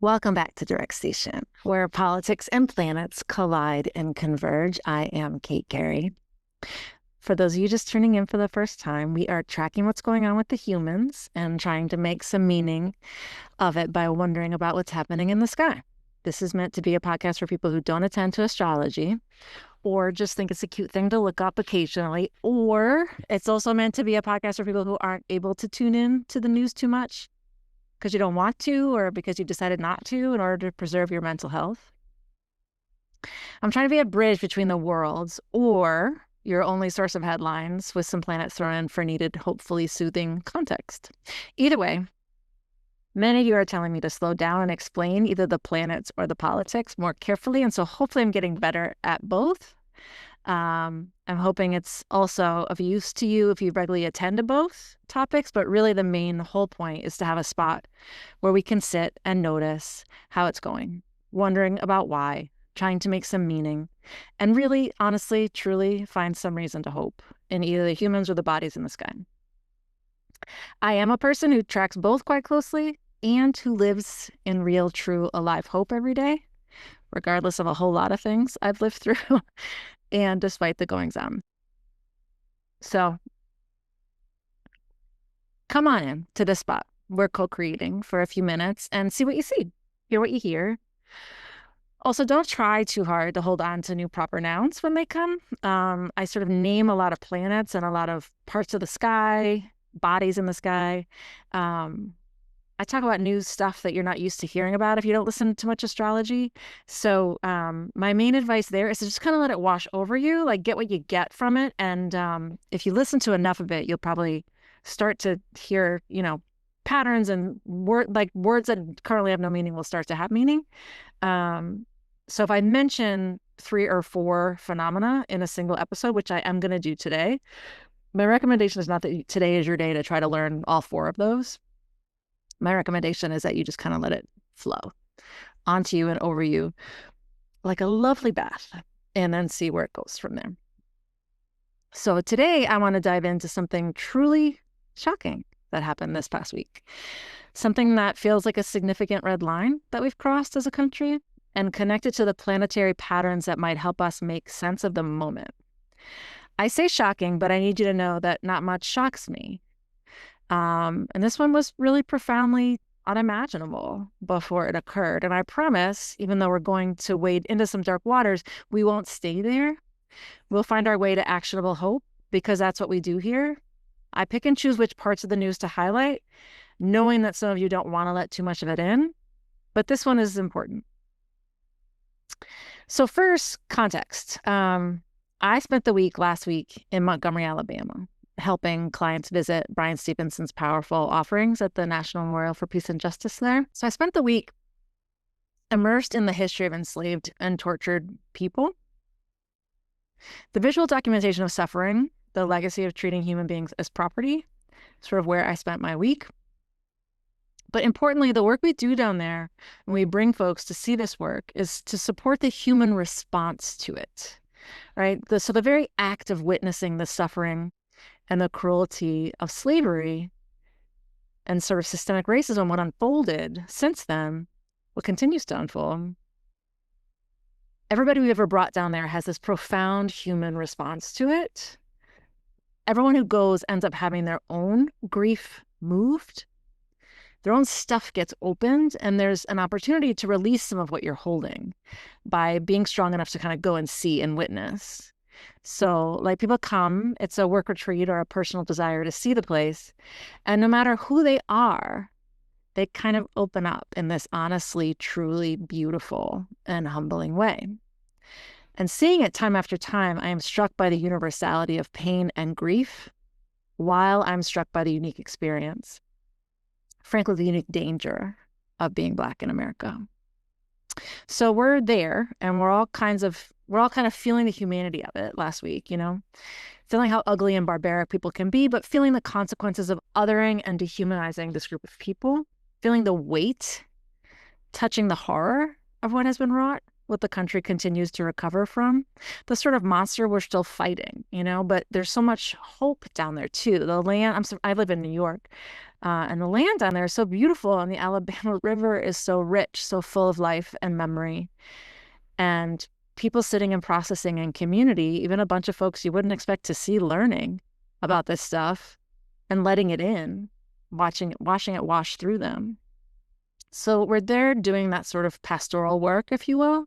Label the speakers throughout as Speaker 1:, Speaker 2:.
Speaker 1: Welcome back to Direct Station, where politics and planets collide and converge. I am Kate Carey. For those of you just tuning in for the first time, we are tracking what's going on with the humans and trying to make some meaning of it by wondering about what's happening in the sky. This is meant to be a podcast for people who don't attend to astrology or just think it's a cute thing to look up occasionally, or it's also meant to be a podcast for people who aren't able to tune in to the news too much because you don't want to or because you decided not to in order to preserve your mental health. I'm trying to be a bridge between the worlds or your only source of headlines with some planets thrown in for needed, hopefully soothing context. Either way, many of you are telling me to slow down and explain either the planets or the politics more carefully. And so hopefully I'm getting better at both. I'm hoping it's also of use to you if you regularly attend to both topics, but really the main whole point is to have a spot where we can sit and notice how it's going, wondering about why, trying to make some meaning, and really, honestly, truly find some reason to hope in either the humans or the bodies in the sky. I am a person who tracks both quite closely and who lives in real, true, alive hope every day, regardless of a whole lot of things I've lived through. And despite the goings-on. So come on in to this spot. We're co-creating for a few minutes and see what you see, hear what you hear. Also, don't try too hard to hold on to new proper nouns when they come. I sort of name a lot of planets and a lot of parts of the sky, bodies in the sky. I talk about new stuff that you're not used to hearing about if you don't listen to much astrology. So my main advice there is to just kind of let it wash over you, like get what you get from it. And if you listen to enough of it, you'll probably start to hear, patterns and words that currently have no meaning will start to have meaning. So if I mention 3 or 4 phenomena in a single episode, which I am going to do today, my recommendation is not that today is your day to try to learn all 4 of those. My recommendation is that you just kind of let it flow onto you and over you like a lovely bath and then see where it goes from there. So today I want to dive into something truly shocking that happened this past week. Something that feels like a significant red line that we've crossed as a country and connected to the planetary patterns that might help us make sense of the moment. I say shocking, but I need you to know that not much shocks me. And this one was really profoundly unimaginable before it occurred. And I promise, even though we're going to wade into some dark waters, we won't stay there. We'll find our way to actionable hope because that's what we do here. I pick and choose which parts of the news to highlight, knowing that some of you don't want to let too much of it in, but this one is important. So first, context. I spent the week last week in Montgomery, Alabama, helping clients visit Brian Stevenson's powerful offerings at the National Memorial for Peace and Justice there. So I spent the week immersed in the history of enslaved and tortured people, the visual documentation of suffering, the legacy of treating human beings as property, sort of where I spent my week. But importantly, the work we do down there, when we bring folks to see this work, is to support the human response to it, right? So the very act of witnessing the suffering and the cruelty of slavery and sort of systemic racism, what unfolded since then, what continues to unfold. Everybody we've ever brought down there has this profound human response to it. Everyone who goes ends up having their own grief moved. Their own stuff gets opened, and there's an opportunity to release some of what you're holding by being strong enough to kind of go and see and witness. So like people come, it's a work retreat or a personal desire to see the place. And no matter who they are, they kind of open up in this honestly, truly beautiful and humbling way. And seeing it time after time, I am struck by the universality of pain and grief while I'm struck by the unique experience. Frankly, the unique danger of being Black in America. So we're there and we're all kind of feeling the humanity of it last week, feeling how ugly and barbaric people can be, but feeling the consequences of othering and dehumanizing this group of people, feeling the weight, touching the horror of what has been wrought. what the country continues to recover from. The sort of monster we're still fighting, but there's so much hope down there too. The land, I live in New York, and the land down there is so beautiful, and the Alabama River is so rich, so full of life and memory. And people sitting and processing in community, even a bunch of folks you wouldn't expect to see learning about this stuff and letting it in, watching it wash through them. So we're there doing that sort of pastoral work, if you will.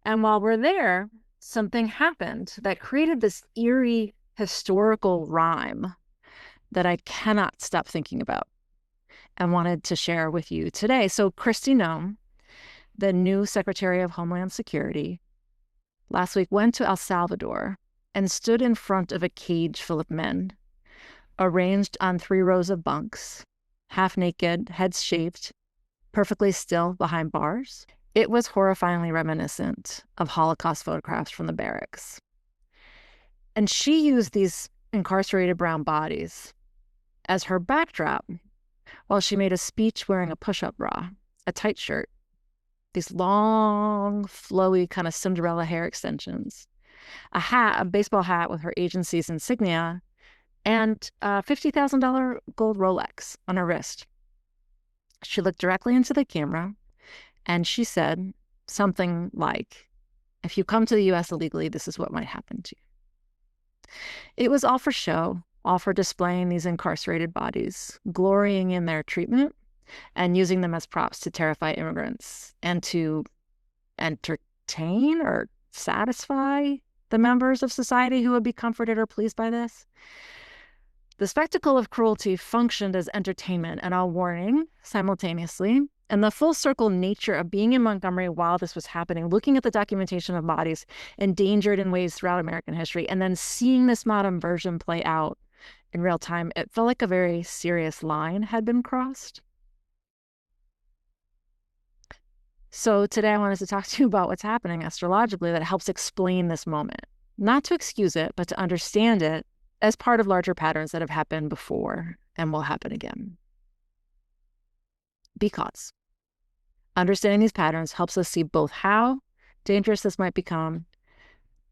Speaker 1: And while we're there, something happened that created this eerie historical rhyme that I cannot stop thinking about and wanted to share with you today. So Noem, the new Secretary of Homeland Security, last week went to El Salvador and stood in front of a cage full of men, arranged on 3 rows of bunks, half naked, heads shaved, perfectly still behind bars. It was horrifyingly reminiscent of Holocaust photographs from the barracks. And she used these incarcerated brown bodies as her backdrop while she made a speech wearing a push-up bra, a tight shirt, these long, flowy kind of Cinderella hair extensions, a baseball hat with her agency's insignia, and a $50,000 gold Rolex on her wrist. She looked directly into the camera and she said something like, "If you come to the U.S. illegally, this is what might happen to you." It was all for show, all for displaying these incarcerated bodies, glorying in their treatment, and using them as props to terrify immigrants and to entertain or satisfy the members of society who would be comforted or pleased by this. The spectacle of cruelty functioned as entertainment and a warning simultaneously. And the full circle nature of being in Montgomery while this was happening, looking at the documentation of bodies endangered in ways throughout American history, and then seeing this modern version play out in real time, it felt like a very serious line had been crossed. So today I wanted to talk to you about what's happening astrologically that helps explain this moment, not to excuse it, but to understand it as part of larger patterns that have happened before and will happen again. Because understanding these patterns helps us see both how dangerous this might become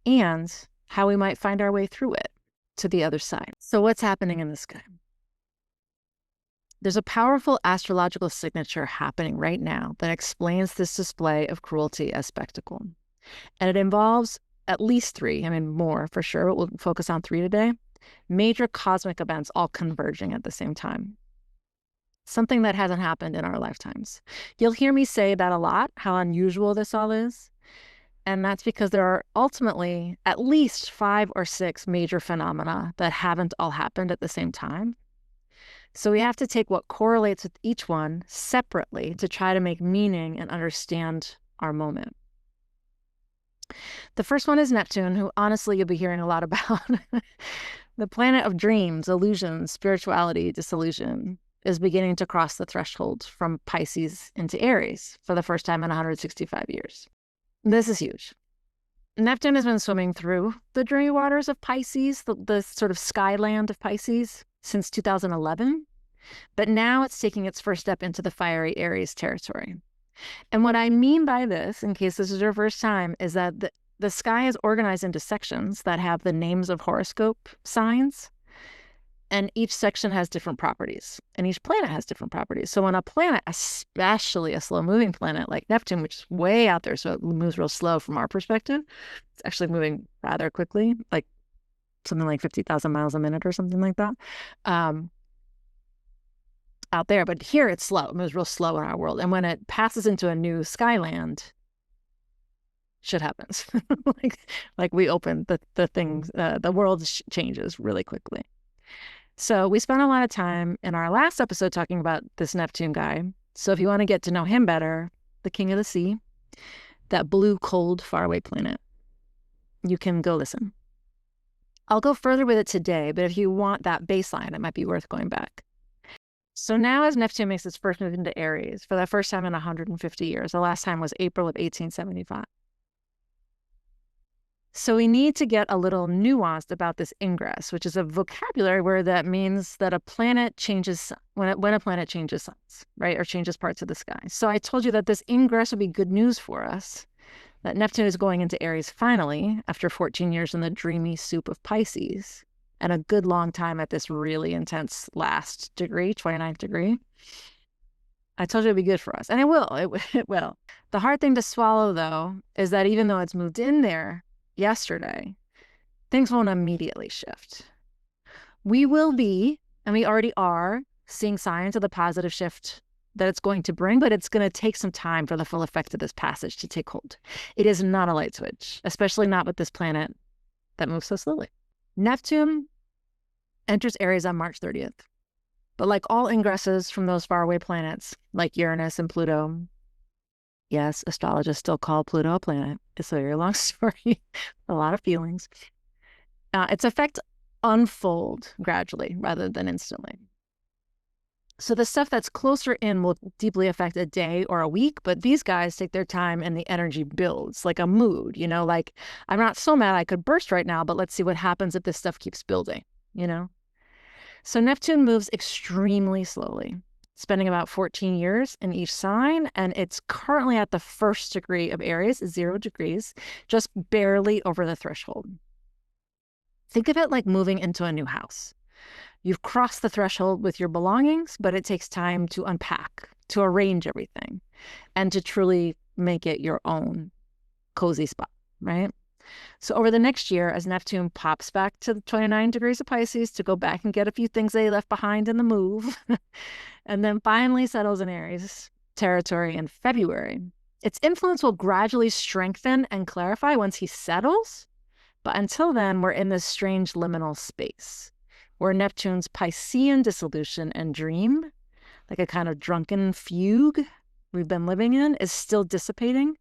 Speaker 1: and how we might find our way through it to the other side. So what's happening in the sky? There's a powerful astrological signature happening right now that explains this display of cruelty as spectacle. And it involves at least 3, more for sure, but we'll focus on 3 today, major cosmic events all converging at the same time. Something that hasn't happened in our lifetimes. You'll hear me say that a lot, how unusual this all is. And that's because there are ultimately at least 5 or 6 major phenomena that haven't all happened at the same time. So we have to take what correlates with each one separately to try to make meaning and understand our moment. The first one is Neptune, who honestly you'll be hearing a lot about. The planet of dreams, illusions, spirituality, disillusion, is beginning to cross the threshold from Pisces into Aries for the first time in 165 years. This is huge. Neptune has been swimming through the dreamy waters of Pisces, the sort of skyland of Pisces, since 2011. But now it's taking its first step into the fiery Aries territory. And what I mean by this, in case this is your first time, is that the sky is organized into sections that have the names of horoscope signs. And each section has different properties, and each planet has different properties. So when a planet, especially a slow-moving planet like Neptune, which is way out there, so it moves real slow from our perspective, it's actually moving rather quickly, like something like 50,000 miles a minute or something like that, out there. But here it's slow. It moves real slow in our world. And when it passes into a new skyland, shit happens. like we open the things, the world changes really quickly. So we spent a lot of time in our last episode talking about this Neptune guy. So if you want to get to know him better, the king of the sea, that blue, cold, faraway planet, you can go listen. I'll go further with it today, but if you want that baseline, it might be worth going back. So now as Neptune makes its first move into Aries for the first time in 150 years, the last time was April of 1875. So we need to get a little nuanced about this ingress, which is a vocabulary word that means that a planet changes, when a planet changes signs, right, or changes parts of the sky. So I told you that this ingress would be good news for us that Neptune is going into Aries finally after 14 years in the dreamy soup of Pisces and a good long time at this really intense last degree, 29th degree. I told you it'd be good for us, and it will. It will. The hard thing to swallow, though, is that even though it's moved in there yesterday, things won't immediately shift. We will be, and we already are, seeing signs of the positive shift that it's going to bring, but it's going to take some time for the full effect of this passage to take hold. It is not a light switch, especially not with this planet that moves so slowly. Neptune enters Aries on March 30th. But like all ingresses from those faraway planets, like Uranus and Pluto, yes, astrologists still call Pluto a planet. It's a very long story, a lot of feelings. Its effect unfold gradually rather than instantly. So the stuff that's closer in will deeply affect a day or a week, but these guys take their time and the energy builds like a mood, like I'm not so mad I could burst right now, but let's see what happens if this stuff keeps building, So Neptune moves extremely slowly, spending about 14 years in each sign, and it's currently at the first degree of Aries, 0 degrees, just barely over the threshold. Think of it like moving into a new house. You've crossed the threshold with your belongings, but it takes time to unpack, to arrange everything, and to truly make it your own cozy spot, right? So over the next year, as Neptune pops back to the 29 degrees of Pisces to go back and get a few things they left behind in the move, and then finally settles in Aries territory in February, its influence will gradually strengthen and clarify once he settles. But until then, we're in this strange liminal space where Neptune's Piscean dissolution and dream, like a kind of drunken fugue we've been living in, is still dissipating,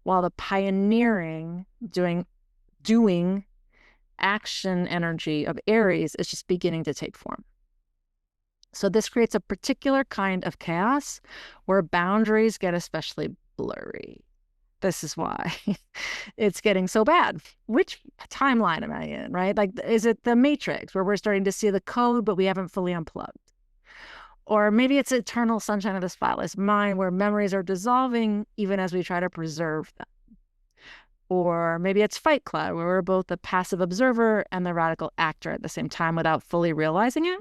Speaker 1: while the pioneering, doing action energy of Aries is just beginning to take form. So this creates a particular kind of chaos where boundaries get especially blurry. This is why it's getting so bad. Which timeline am I in, right? Like, is it the Matrix where we're starting to see the code, but we haven't fully unplugged? Or maybe it's eternal sunshine of the spotless mind where memories are dissolving even as we try to preserve them. Or maybe it's Fight Club, where we're both the passive observer and the radical actor at the same time without fully realizing it.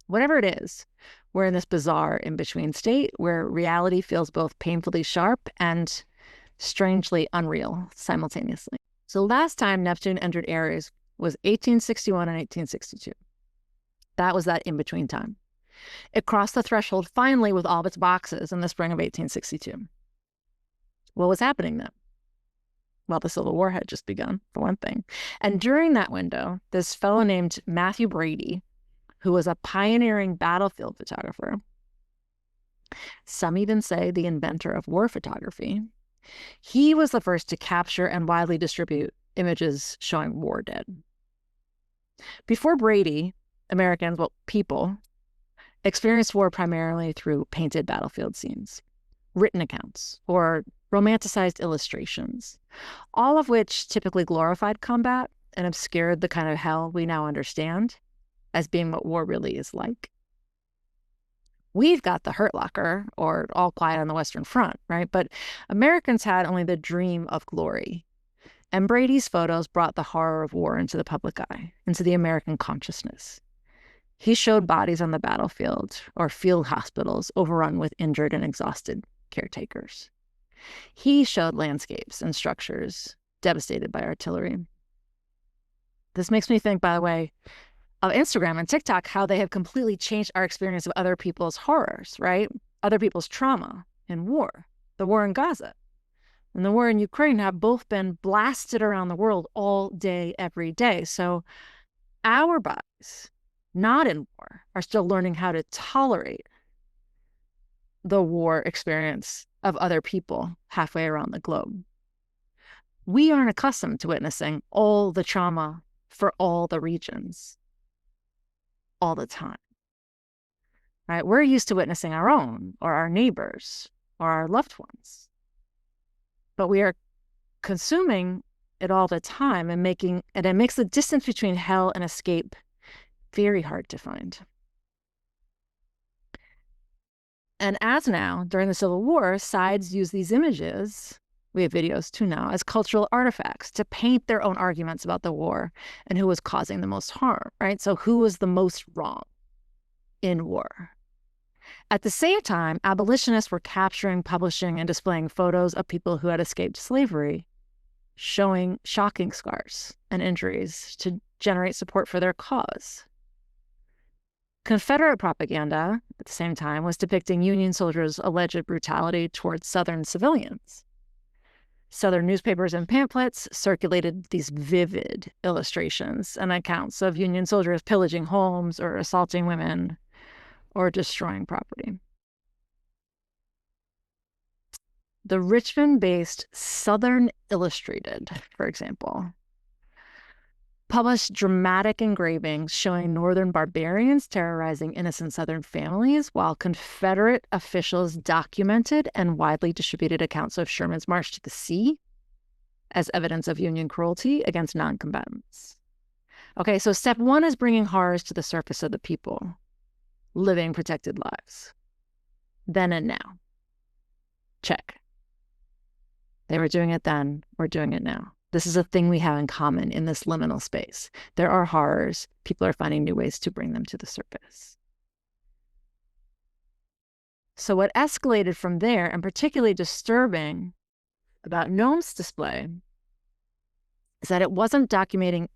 Speaker 1: Whatever it is, we're in this bizarre in-between state where reality feels both painfully sharp and strangely unreal simultaneously. So last time Neptune entered Aries was 1861 and 1862. That was that in-between time. It crossed the threshold finally with all of its boxes in the spring of 1862. What was happening then? Well, the Civil War had just begun, for one thing. And during that window, this fellow named Matthew Brady, who was a pioneering battlefield photographer, some even say the inventor of war photography, he was the first to capture and widely distribute images showing war dead. Before Brady, Americans, people, experienced war primarily through painted battlefield scenes, written accounts, or romanticized illustrations, all of which typically glorified combat and obscured the kind of hell we now understand as being what war really is like. We've got the Hurt Locker, or All Quiet on the Western Front, right? But Americans had only the dream of glory. And Brady's photos brought the horror of war into the public eye, into the American consciousness. He showed bodies on the battlefield or field hospitals overrun with injured and exhausted caretakers. He showed landscapes and structures devastated by artillery. This makes me think, by the way, of Instagram and TikTok, how they have completely changed our experience of other people's horrors, right? Other people's trauma in war, the war in Gaza and the war in Ukraine have both been blasted around the world all day, every day. So our bodies, not in war, are still learning how to tolerate the war experience of other people halfway around the globe. We aren't accustomed to witnessing all the trauma for all the regions all the time, right? We're used to witnessing our own or our neighbors or our loved ones, but we are consuming it all the time and it makes the distance between hell and escape very hard to find. And as now, during the Civil War, sides use these images we have videos too now, as cultural artifacts to paint their own arguments about the war and who was causing the most harm, right? So who was the most wrong in war? At the same time, abolitionists were capturing, publishing, and displaying photos of people who had escaped slavery, showing shocking scars and injuries to generate support for their cause. Confederate propaganda, at the same time, was depicting Union soldiers' alleged brutality towards Southern civilians. Southern newspapers and pamphlets circulated these vivid illustrations and accounts of Union soldiers pillaging homes or assaulting women or destroying property. The Richmond-based Southern Illustrated, for example, published dramatic engravings showing Northern barbarians terrorizing innocent Southern families, while Confederate officials documented and widely distributed accounts of Sherman's march to the sea as evidence of Union cruelty against non-combatants. Okay, so step one is bringing horrors to the surface of the people living protected lives. Then and now. Check. They were doing it then, we're doing it now. This is a thing we have in common in this liminal space. There are horrors. People are finding new ways to bring them to the surface. So what escalated from there, and particularly disturbing about Noem's display, is that it wasn't documenting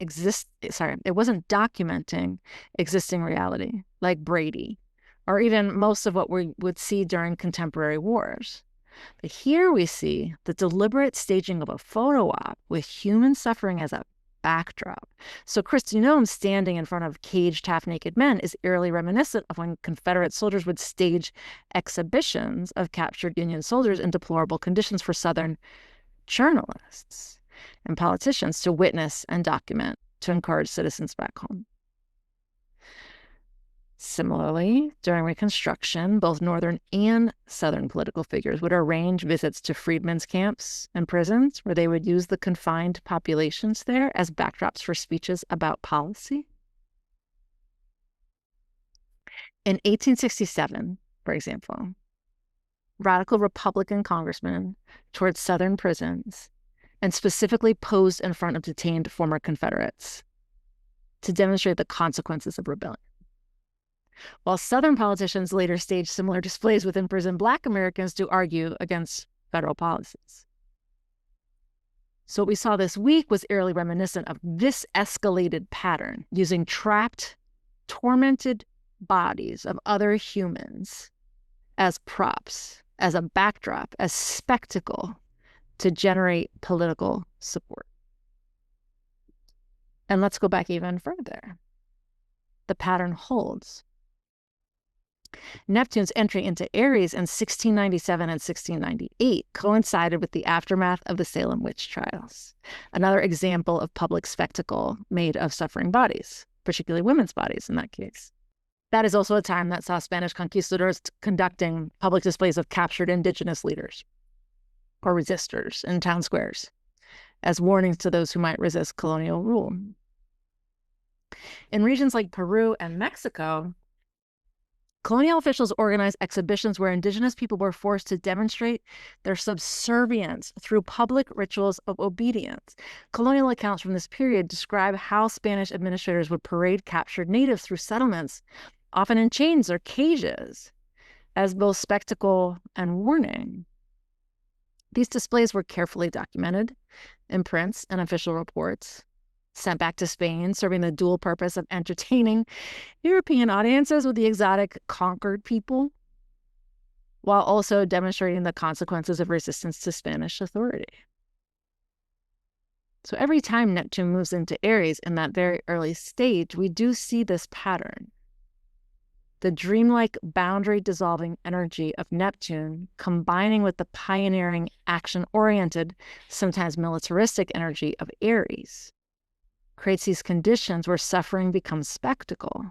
Speaker 1: existing reality, like Brady, or even most of what we would see during contemporary wars. But here we see the deliberate staging of a photo op with human suffering as a backdrop. So Kristi Noem standing in front of caged half-naked men is eerily reminiscent of when Confederate soldiers would stage exhibitions of captured Union soldiers in deplorable conditions for Southern journalists and politicians to witness and document, to encourage citizens back home. Similarly, during Reconstruction, both Northern and Southern political figures would arrange visits to freedmen's camps and prisons, where they would use the confined populations there as backdrops for speeches about policy. In 1867, for example, radical Republican congressmen toured Southern prisons and specifically posed in front of detained former Confederates to demonstrate the consequences of rebellion. While Southern politicians later staged similar displays with imprisoned Black Americans to argue against federal policies. So what we saw this week was eerily reminiscent of this escalated pattern, using trapped, tormented bodies of other humans as props, as a backdrop, as spectacle to generate political support. And let's go back even further. The pattern holds. Neptune's entry into Aries in 1697 and 1698 coincided with the aftermath of the Salem witch trials, another example of public spectacle made of suffering bodies, particularly women's bodies in that case. That is also a time that saw Spanish conquistadors conducting public displays of captured indigenous leaders or resistors in town squares as warnings to those who might resist colonial rule. In regions like Peru and Mexico, colonial officials organized exhibitions where indigenous people were forced to demonstrate their subservience through public rituals of obedience. Colonial accounts from this period describe how Spanish administrators would parade captured natives through settlements, often in chains or cages, as both spectacle and warning. These displays were carefully documented in prints and official reports, sent back to Spain, serving the dual purpose of entertaining European audiences with the exotic conquered people, while also demonstrating the consequences of resistance to Spanish authority. So every time Neptune moves into Aries in that very early stage, we do see this pattern. The dreamlike, boundary-dissolving energy of Neptune combining with the pioneering, action-oriented, sometimes militaristic energy of Aries creates these conditions where suffering becomes spectacle.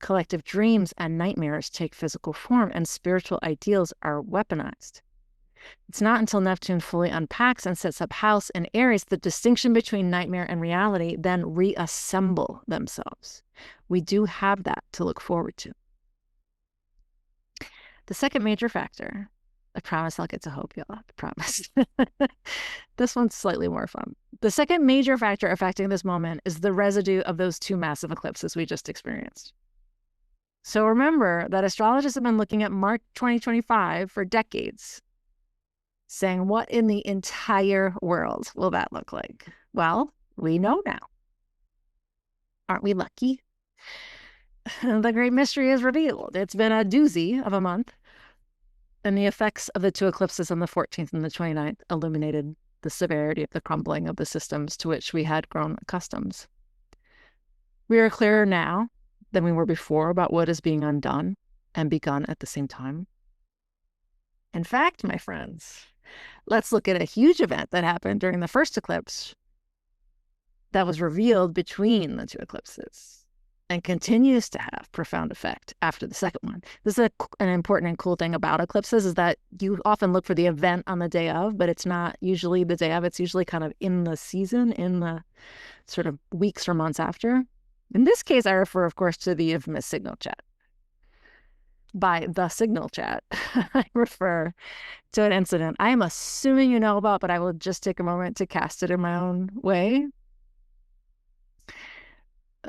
Speaker 1: Collective dreams and nightmares take physical form, and spiritual ideals are weaponized. It's not until Neptune fully unpacks and sets up house in Aries the distinction between nightmare and reality then reassemble themselves. We do have that to look forward to. The second major factor, a promise I'll get to hope, y'all. I promise. This one's slightly more fun. The second major factor affecting this moment is the residue of those two massive eclipses we just experienced. So remember that astrologists have been looking at March 2025 for decades, saying, what in the entire world will that look like? Well, we know now. Aren't we lucky? The great mystery is revealed. It's been a doozy of a month, and the effects of the two eclipses on the 14th and the 29th illuminated the severity of the crumbling of the systems to which we had grown accustomed. We are clearer now than we were before about what is being undone and begun at the same time. In fact, my friends, let's look at a huge event that happened during the first eclipse that was revealed between the two eclipses and continues to have profound effect after the second one. This is an important and cool thing about eclipses, is that you often look for the event on the day of, but it's not usually the day of. It's usually kind of in the season, in the sort of weeks or months after. In this case, I refer, of course, to the infamous signal chat. By the signal chat, I refer to an incident I am assuming you know about, but I will just take a moment to cast it in my own way.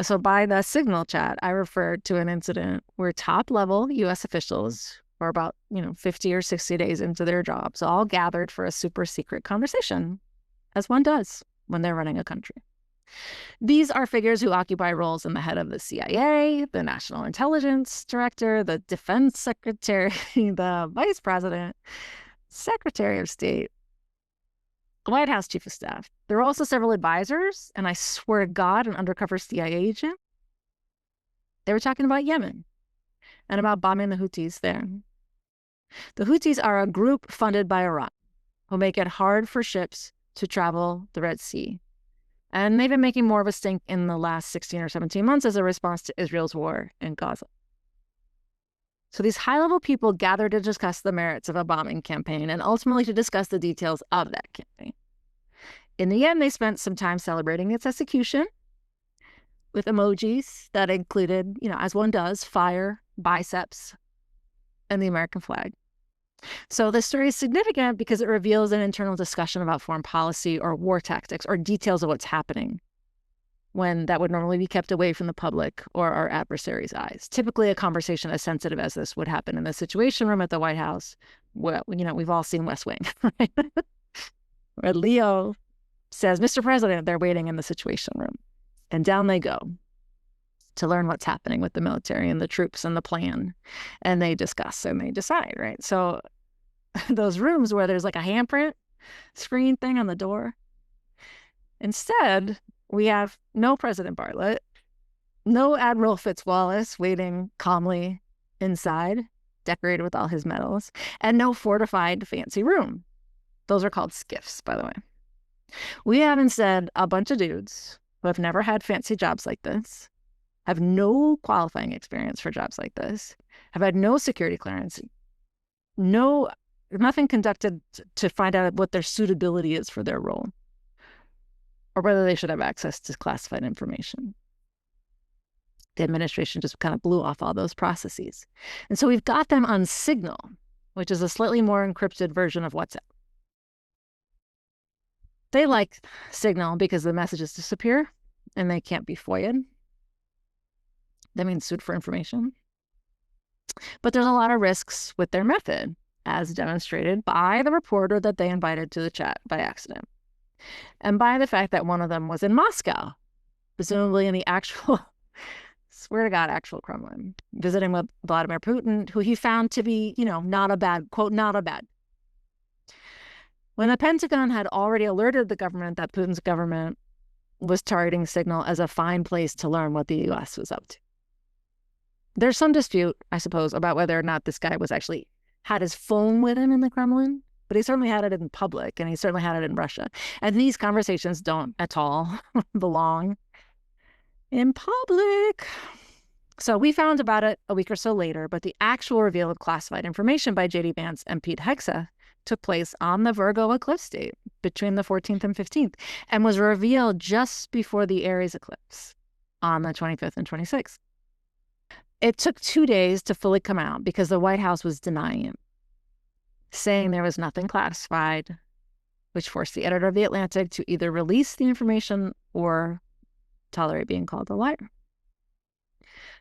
Speaker 1: So by the signal chat, I referred to an incident where top-level U.S. officials were about 50 or 60 days into their jobs, all gathered for a super secret conversation, as one does when they're running a country. These are figures who occupy roles in the head of the CIA, the National Intelligence Director, the Defense Secretary, the Vice President, Secretary of State, White House Chief of Staff. There were also several advisors, and I swear to God, an undercover CIA agent. They were talking about Yemen and about bombing the Houthis there. The Houthis are a group funded by Iran who make it hard for ships to travel the Red Sea. And they've been making more of a stink in the last 16 or 17 months as a response to Israel's war in Gaza. So these high-level people gathered to discuss the merits of a bombing campaign and ultimately to discuss the details of that campaign. In the end, they spent some time celebrating its execution with emojis that included, as one does, fire, biceps, and the American flag. So this story is significant because it reveals an internal discussion about foreign policy or war tactics or details of what's happening, when that would normally be kept away from the public or our adversaries' eyes. Typically, a conversation as sensitive as this would happen in the Situation Room at the White House. Well, we've all seen West Wing, right? Where Leo says, "Mr. President," they're waiting in the Situation Room. And down they go to learn what's happening with the military and the troops and the plan. And they discuss and they decide, right? So those rooms where there's like a handprint screen thing on the door, instead, we have no President Bartlett, no Admiral Fitzwallace waiting calmly inside, decorated with all his medals, and no fortified fancy room. Those are called skiffs, by the way. We have instead a bunch of dudes who have never had fancy jobs like this, have no qualifying experience for jobs like this, have had no security clearance, nothing conducted to find out what their suitability is for their role, or whether they should have access to classified information. The administration just kind of blew off all those processes. And so we've got them on Signal, which is a slightly more encrypted version of WhatsApp. They like Signal because the messages disappear and they can't be FOIA'd. That means sued for information. But there's a lot of risks with their method, as demonstrated by the reporter that they invited to the chat by accident, and by the fact that one of them was in Moscow, presumably in the actual, swear to God, actual Kremlin, visiting with Vladimir Putin, who he found to be, not a bad, quote, not a bad. When the Pentagon had already alerted the government that Putin's government was targeting Signal as a fine place to learn what the U.S. was up to. There's some dispute, I suppose, about whether or not this guy was actually had his phone with him in the Kremlin, but he certainly had it in public, and he certainly had it in Russia. And these conversations don't at all belong in public. So we found about it a week or so later, but the actual reveal of classified information by J.D. Vance and Pete Hegseth took place on the Virgo eclipse date between the 14th and 15th, and was revealed just before the Aries eclipse on the 25th and 26th. It took 2 days to fully come out because the White House was denying it. saying there was nothing classified, which forced the editor of The Atlantic to either release the information or tolerate being called a liar.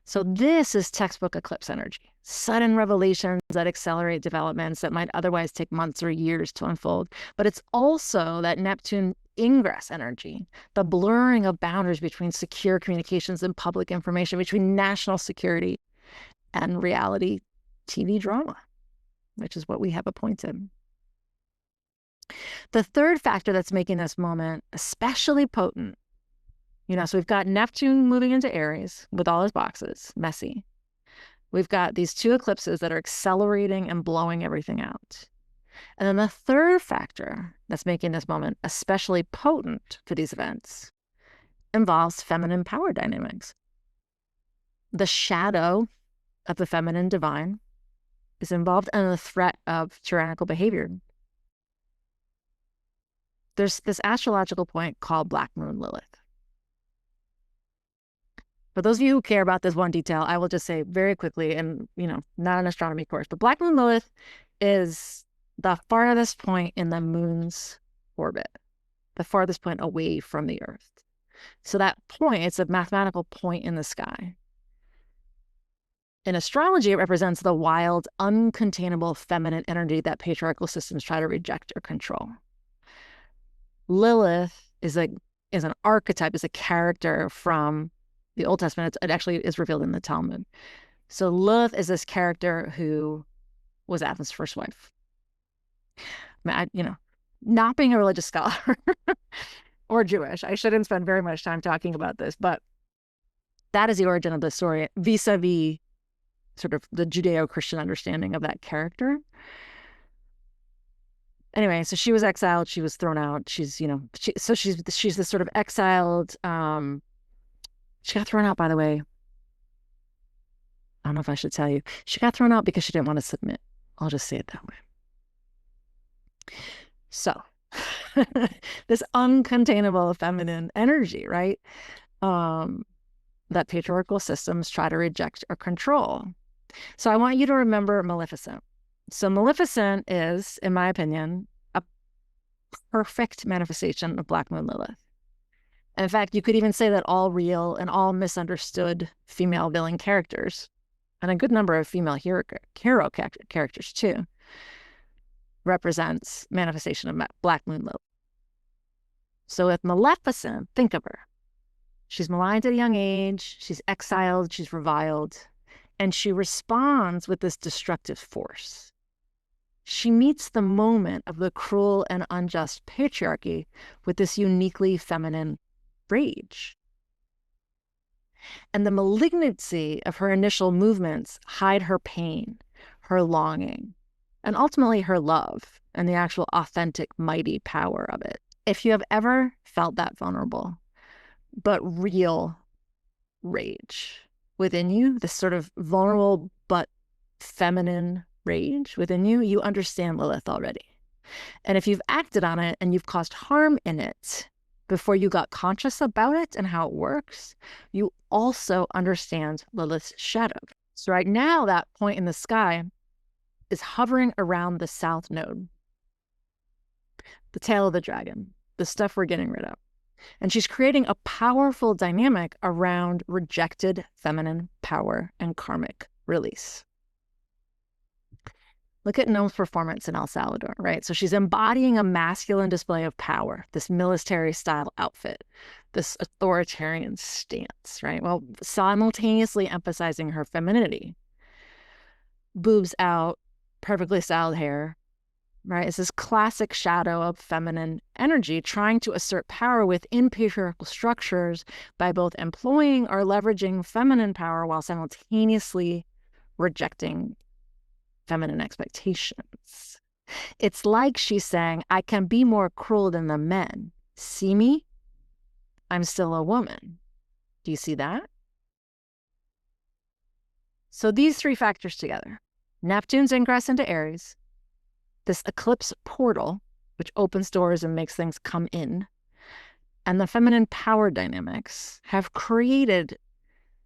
Speaker 1: So this is textbook eclipse energy, sudden revelations that accelerate developments that might otherwise take months or years to unfold. But it's also that Neptune ingress energy, the blurring of boundaries between secure communications and public information, between national security and reality TV drama, which is what we have appointed. The third factor that's making this moment especially potent, so we've got Neptune moving into Aries with all his boxes, messy. We've got these two eclipses that are accelerating and blowing everything out. And then the third factor that's making this moment especially potent for these events involves feminine power dynamics. The shadow of the feminine divine is involved in the threat of tyrannical behavior. There's this astrological point called Black Moon Lilith. For those of you who care about this one detail, I will just say very quickly, and not an astronomy course, but Black Moon Lilith is the farthest point in the moon's orbit, the farthest point away from the Earth. So that point, it's a mathematical point in the sky. In astrology, it represents the wild, uncontainable feminine energy that patriarchal systems try to reject or control. Lilith is an archetype, is a character from the Old Testament. It actually is revealed in the Talmud. So Lilith is this character who was Adam's first wife. Not being a religious scholar or Jewish, I shouldn't spend very much time talking about this, but that is the origin of the story vis-a-vis sort of the Judeo-Christian understanding of that character. Anyway, so she was exiled. She was thrown out. She's this sort of exiled. She got thrown out, by the way. I don't know if I should tell you. She got thrown out because she didn't want to submit. I'll just say it that way. So this uncontainable feminine energy, right? That patriarchal systems try to reject or control. So I want you to remember Maleficent. So Maleficent is, in my opinion, a perfect manifestation of Black Moon Lilith. In fact, you could even say that all real and all misunderstood female villain characters, and a good number of female hero characters too, represents manifestation of Black Moon Lilith. So with Maleficent, think of her. She's maligned at a young age, she's exiled, she's reviled, and she responds with this destructive force. She meets the moment of the cruel and unjust patriarchy with this uniquely feminine rage. And the malignancy of her initial movements hide her pain, her longing, and ultimately her love and the actual authentic, mighty power of it. If you have ever felt that vulnerable, but real rage within you, this sort of vulnerable but feminine rage within you, you understand Lilith already. And if you've acted on it and you've caused harm in it before you got conscious about it and how it works, you also understand Lilith's shadow. So right now, that point in the sky is hovering around the south node, the tail of the dragon, the stuff we're getting rid of. And she's creating a powerful dynamic around rejected feminine power and karmic release. Look at Noem's performance in El Salvador, right? So she's embodying a masculine display of power, this military-style outfit, this authoritarian stance, right? Well, simultaneously emphasizing her femininity. Boobs out, perfectly styled hair, right? It's this classic shadow of feminine energy trying to assert power within patriarchal structures by both employing or leveraging feminine power while simultaneously rejecting feminine expectations. It's like she's saying, I can be more cruel than the men. See me? I'm still a woman. Do you see that? So these three factors together, Neptune's ingress into Aries, this eclipse portal, which opens doors and makes things come in, and the feminine power dynamics have created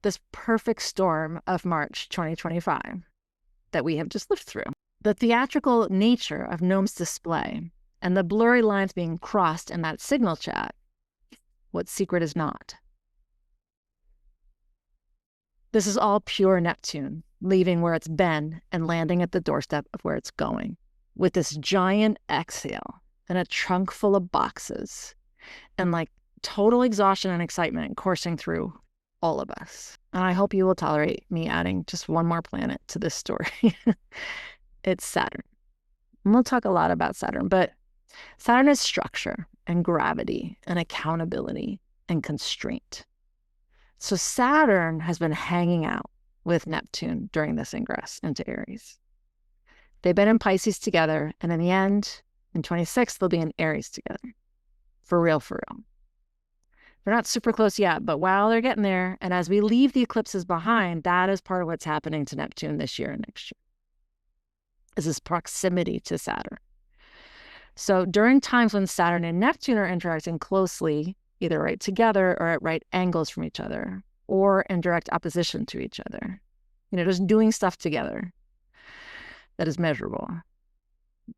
Speaker 1: this perfect storm of March 2025 that we have just lived through. The theatrical nature of Noem's display and the blurry lines being crossed in that signal chat, what secret is not? This is all pure Neptune, leaving where it's been and landing at the doorstep of where it's going, with this giant exhale and a trunk full of boxes and like total exhaustion and excitement coursing through all of us. And I hope you will tolerate me adding just one more planet to this story. It's Saturn. And we'll talk a lot about Saturn, but Saturn is structure and gravity and accountability and constraint. So Saturn has been hanging out with Neptune during this ingress into Aries. They've been in Pisces together, and in the end, in 26, they'll be in Aries together. For real, for real. They're not super close yet, but while they're getting there, and as we leave the eclipses behind, that is part of what's happening to Neptune this year and next year, is this proximity to Saturn. So during times when Saturn and Neptune are interacting closely, either right together or at right angles from each other, or in direct opposition to each other, just doing stuff together that is measurable.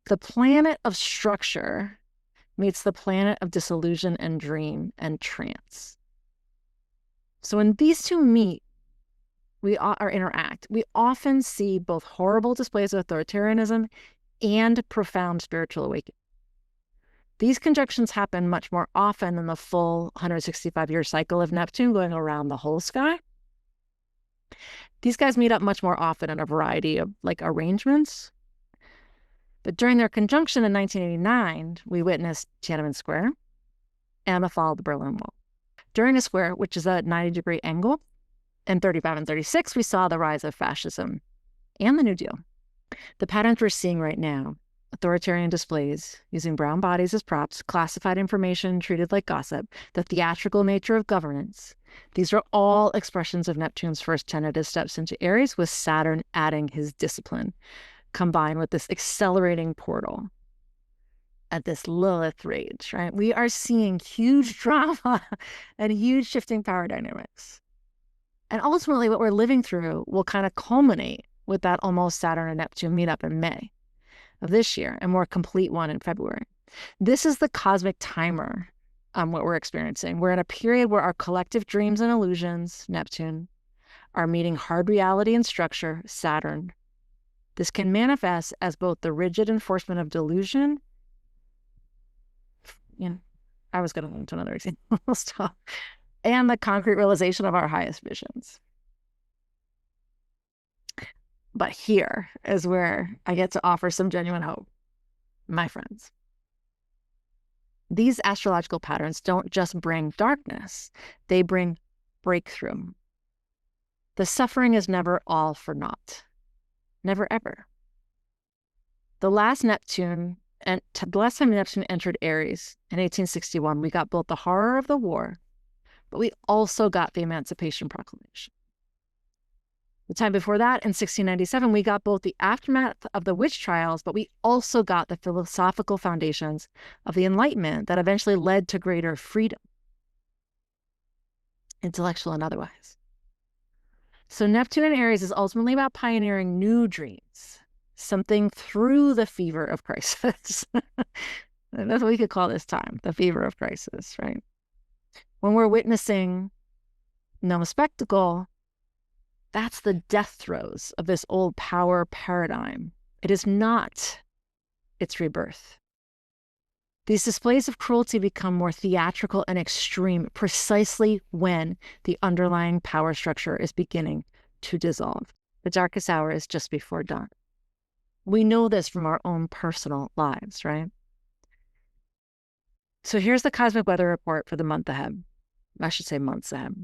Speaker 1: The planet of structure meets the planet of disillusion and dream and trance. So when these two meet, or interact, we often see both horrible displays of authoritarianism and profound spiritual awakening. These conjunctions happen much more often than the full 165-year cycle of Neptune going around the whole sky. These guys meet up much more often in a variety of arrangements. But during their conjunction in 1989, we witnessed Tiananmen Square and the fall of the Berlin Wall. During the square, which is a 90-degree angle, in 35 and 36, we saw the rise of fascism and the New Deal. The patterns we're seeing right now, authoritarian displays using brown bodies as props, classified information treated like gossip, the theatrical nature of governance, these are all expressions of Neptune's first tentative steps into Aries, with Saturn adding his discipline, combined with this accelerating portal at this Lilith rage, right? We are seeing huge drama and huge shifting power dynamics. And ultimately, what we're living through will kind of culminate with that almost Saturn and Neptune meetup in May of this year, a more complete one in February. This is the cosmic timer on what we're experiencing. We're in a period where our collective dreams and illusions, Neptune, are meeting hard reality and structure, Saturn. This can manifest as both the rigid enforcement of delusion. I was going to go into another example. I'll stop. And the concrete realization of our highest visions. But here is where I get to offer some genuine hope, my friends. These astrological patterns don't just bring darkness, they bring breakthrough. The suffering is never all for naught. Never ever. The last time Neptune entered Aries in 1861, we got both the horror of the war, but we also got the Emancipation Proclamation. The time before that, in 1697, we got both the aftermath of the witch trials, but we also got the philosophical foundations of the Enlightenment that eventually led to greater freedom, intellectual and otherwise. So Neptune in Aries is ultimately about pioneering new dreams, something through the fever of crisis. That's what we could call this time, the fever of crisis, right? When we're witnessing no spectacle, that's the death throes of this old power paradigm. It is not its rebirth. These displays of cruelty become more theatrical and extreme precisely when the underlying power structure is beginning to dissolve. The darkest hour is just before dawn. We know this from our own personal lives, right? So here's the cosmic weather report for the month ahead. I should say months ahead.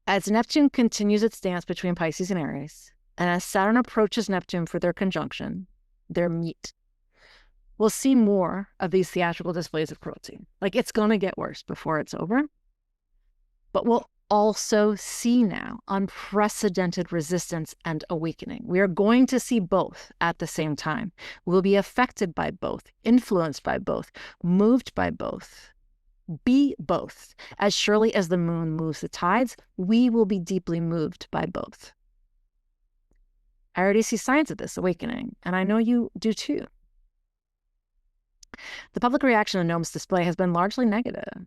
Speaker 1: As Neptune continues its dance between Pisces and Aries, and as Saturn approaches Neptune for their conjunction, their meet, we'll see more of these theatrical displays of cruelty. It's going to get worse before it's over. But we'll also see now unprecedented resistance and awakening. We are going to see both at the same time. We'll be affected by both, influenced by both, moved by both. Be both. As surely as the moon moves the tides, we will be deeply moved by both. I already see signs of this awakening, and I know you do too. The public reaction to Noem's display has been largely negative,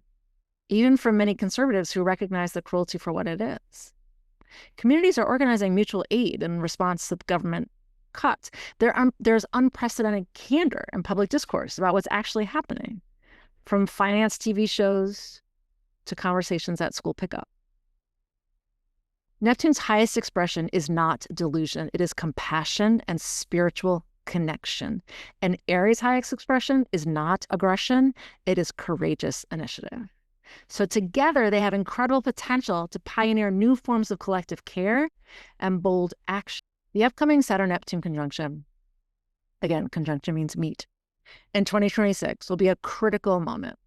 Speaker 1: even from many conservatives who recognize the cruelty for what it is. Communities are organizing mutual aid in response to the government cuts. There's unprecedented candor in public discourse about what's actually happening, from finance TV shows to conversations at school pickup. Neptune's highest expression is not delusion. It is compassion and spiritual connection. And Aries' highest expression is not aggression. It is courageous initiative. So together, they have incredible potential to pioneer new forms of collective care and bold action. The upcoming Saturn-Neptune conjunction, again, conjunction means meet, in 2026 will be a critical moment.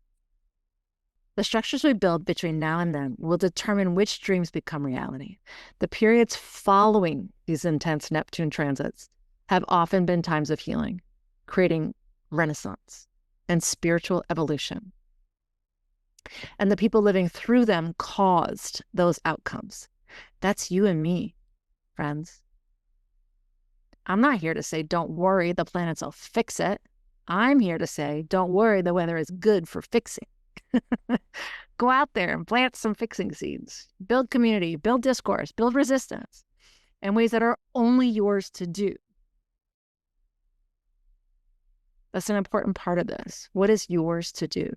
Speaker 1: The structures we build between now and then will determine which dreams become reality. The periods following these intense Neptune transits have often been times of healing, creating renaissance and spiritual evolution. And the people living through them caused those outcomes. That's you and me, friends. I'm not here to say, don't worry, the planets will fix it. I'm here to say, don't worry, the weather is good for fixing. Go out there and plant some fixing seeds. Build community, build discourse, build resistance in ways that are only yours to do. That's an important part of this. What is yours to do?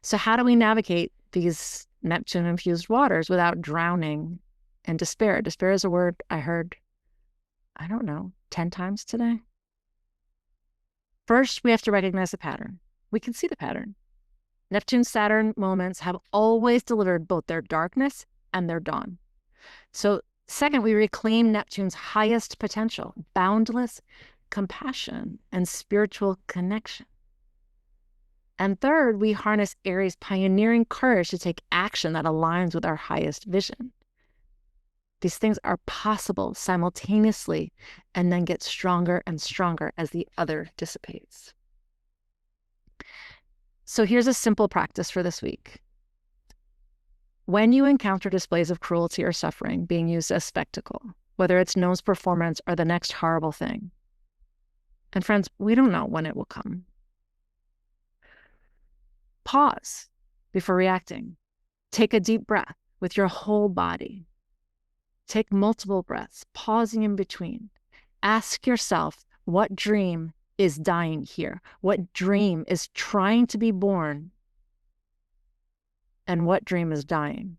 Speaker 1: So how do we navigate these Neptune-infused waters without drowning in despair? Despair is a word I heard, 10 times today. First, we have to recognize the pattern. We can see the pattern. Neptune-Saturn moments have always delivered both their darkness and their dawn. So second, we reclaim Neptune's highest potential, boundless compassion and spiritual connection. And third, we harness Aries' pioneering courage to take action that aligns with our highest vision. These things are possible simultaneously and then get stronger and stronger as the other dissipates. So here's a simple practice for this week. When you encounter displays of cruelty or suffering being used as spectacle, whether it's Noem's performance or the next horrible thing, and friends, we don't know when it will come. Pause before reacting. Take a deep breath with your whole body. Take multiple breaths, pausing in between. Ask yourself, what dream is dying here? What dream is trying to be born? And what dream is dying?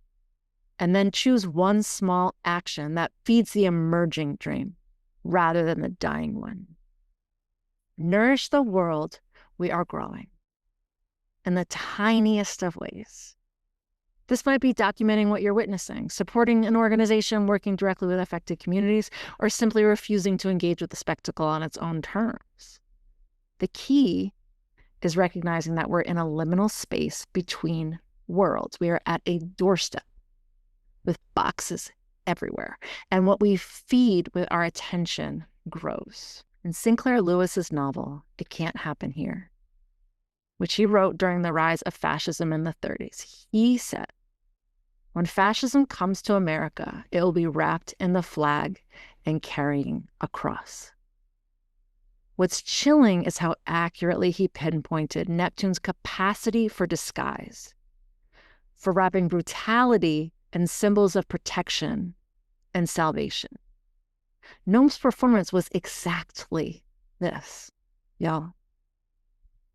Speaker 1: And then choose one small action that feeds the emerging dream rather than the dying one. Nourish the world we are growing in the tiniest of ways. This might be documenting what you're witnessing, supporting an organization working directly with affected communities, or simply refusing to engage with the spectacle on its own terms. The key is recognizing that we're in a liminal space between worlds. We are at a doorstep with boxes everywhere. And what we feed with our attention grows. In Sinclair Lewis's novel, It Can't Happen Here, which he wrote during the rise of fascism in the 30s, he said, when fascism comes to America, it will be wrapped in the flag and carrying a cross. What's chilling is how accurately he pinpointed Neptune's capacity for disguise, for wrapping brutality in symbols of protection and salvation. Noem's performance was exactly this, y'all.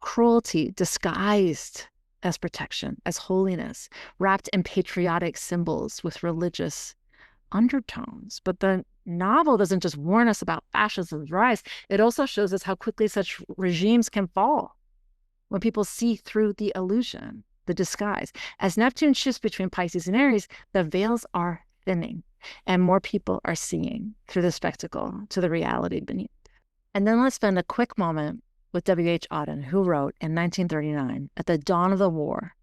Speaker 1: Cruelty disguised as protection, as holiness, wrapped in patriotic symbols with religious undertones. But the novel doesn't just warn us about fascism's rise, it also shows us how quickly such regimes can fall when people see through the illusion, the disguise. As Neptune shifts between Pisces and Aries, the veils are thinning and more people are seeing through the spectacle to the reality beneath. And then let's spend a quick moment with W.H. Auden, who wrote in 1939, at the dawn of the war,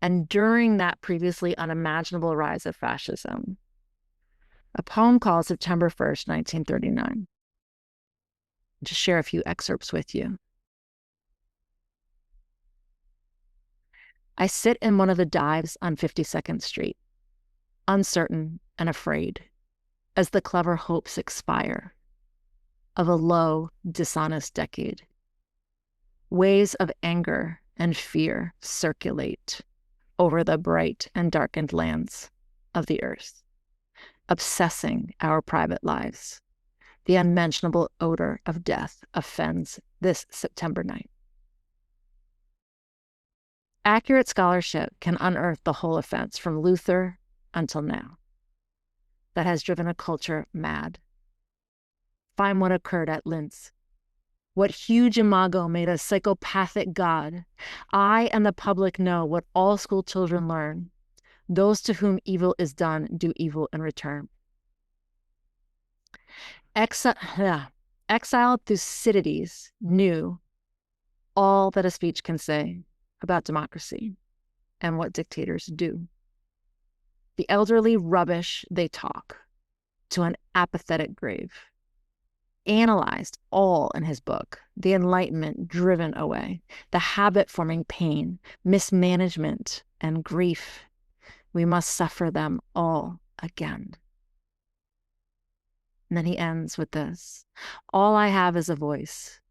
Speaker 1: and during that previously unimaginable rise of fascism, a poem called September 1st, 1939. I'll just share a few excerpts with you. I sit in one of the dives on 52nd Street, uncertain and afraid. as the clever hopes expire of a low, dishonest decade. Waves of anger and fear circulate over the bright and darkened lands of the earth, obsessing our private lives. The unmentionable odor of death offends this September night. Accurate scholarship can unearth the whole offense from Luther until now that has driven a culture mad. Find what occurred at Linz. What huge imago made a psychopathic God. I and the public know what all school children learn. Those to whom evil is done do evil in return. Exiled Thucydides knew all that a speech can say about democracy and what dictators do. The elderly rubbish they talk to an apathetic grave. Analyzed all in his book, the enlightenment driven away, the habit-forming pain, mismanagement, and grief. We must suffer them all again. And then he ends with this. All I have is a voice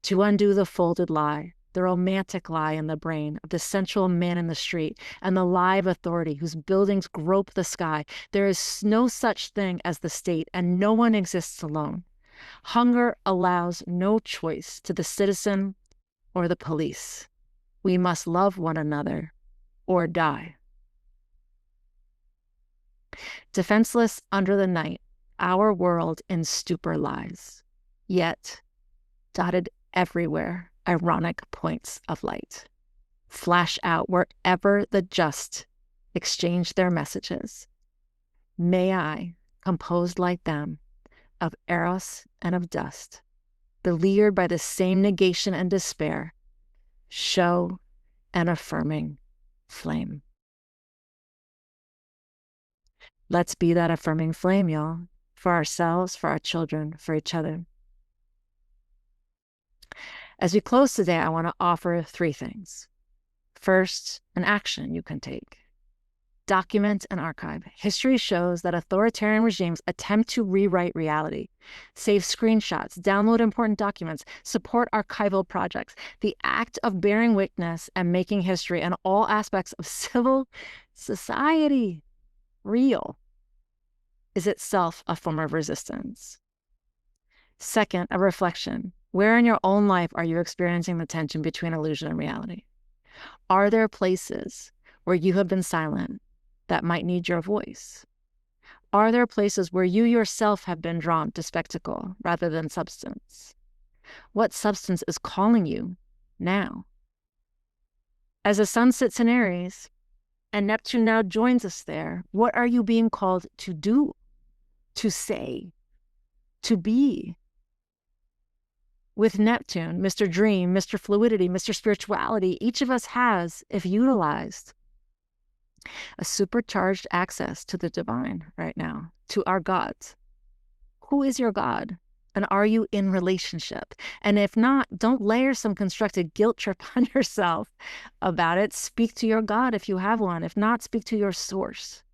Speaker 1: to undo the folded lie, the romantic lie in the brain of the sensual man in the street and the lie of authority whose buildings grope the sky. There is no such thing as the state, and no one exists alone. Hunger allows no choice to the citizen or the police. We must love one another or die. Defenseless under the night, our world in stupor lies, yet dotted everywhere ironic points of light flash out wherever the just exchange their messages. May I, composed like them, of eros and of dust, beleaguered by the same negation and despair, show an affirming flame. Let's be that affirming flame, y'all, for ourselves, for our children, for each other. As we close today, I want to offer 3 things. First, an action you can take. Document and archive. History shows that authoritarian regimes attempt to rewrite reality. Save screenshots, download important documents, support archival projects. The act of bearing witness and making history in all aspects of civil society real is itself a form of resistance. Second, a reflection. Where in your own life are you experiencing the tension between illusion and reality? Are there places where you have been silent that might need your voice? Are there places where you yourself have been drawn to spectacle rather than substance? What substance is calling you now? As the sun sits in Aries and Neptune now joins us there, what are you being called to do, to say, to be? With Neptune, Mr. Dream, Mr. Fluidity, Mr. Spirituality, each of us has, if utilized, a supercharged access to the divine right now, to our gods. Who is your God? And are you in relationship? And if not, don't layer some constructed guilt trip on yourself about it. Speak to your God if you have one. If not, speak to your source.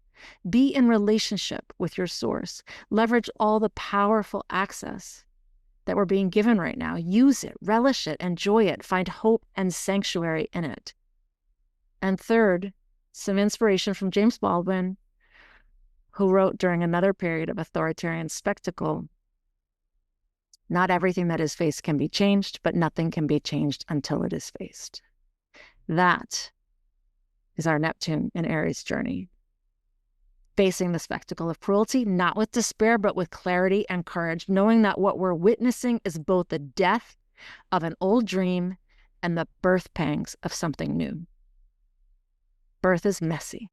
Speaker 1: Be in relationship with your source. Leverage all the powerful access that we're being given right now. Use it, relish it, enjoy it, find hope and sanctuary in it. And third, some inspiration from James Baldwin, who wrote during another period of authoritarian spectacle, not everything that is faced can be changed, but nothing can be changed until it is faced. That is our Neptune in Aries journey. Facing the spectacle of cruelty, not with despair, but with clarity and courage, knowing that what we're witnessing is both the death of an old dream and the birth pangs of something new. Birth is messy.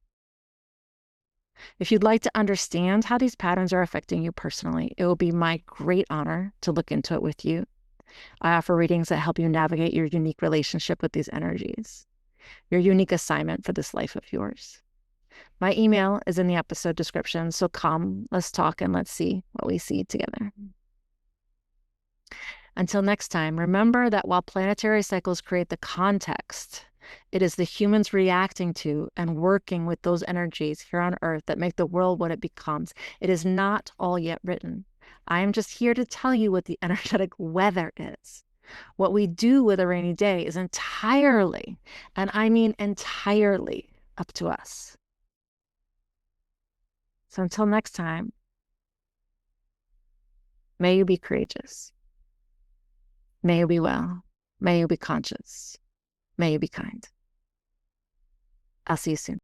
Speaker 1: If you'd like to understand how these patterns are affecting you personally, it will be my great honor to look into it with you. I offer readings that help you navigate your unique relationship with these energies, your unique assignment for this life of yours. My email is in the episode description, so come, let's talk, and let's see what we see together. Until next time, remember that while planetary cycles create the context It is the humans reacting to and working with those energies here on Earth that make the world what it becomes. It is not all yet written. I am just here to tell you what the energetic weather is. What we do with a rainy day is entirely, and I mean entirely, up to us. So until next time, may you be courageous. May you be well. May you be conscious. May you be kind. I'll see you soon.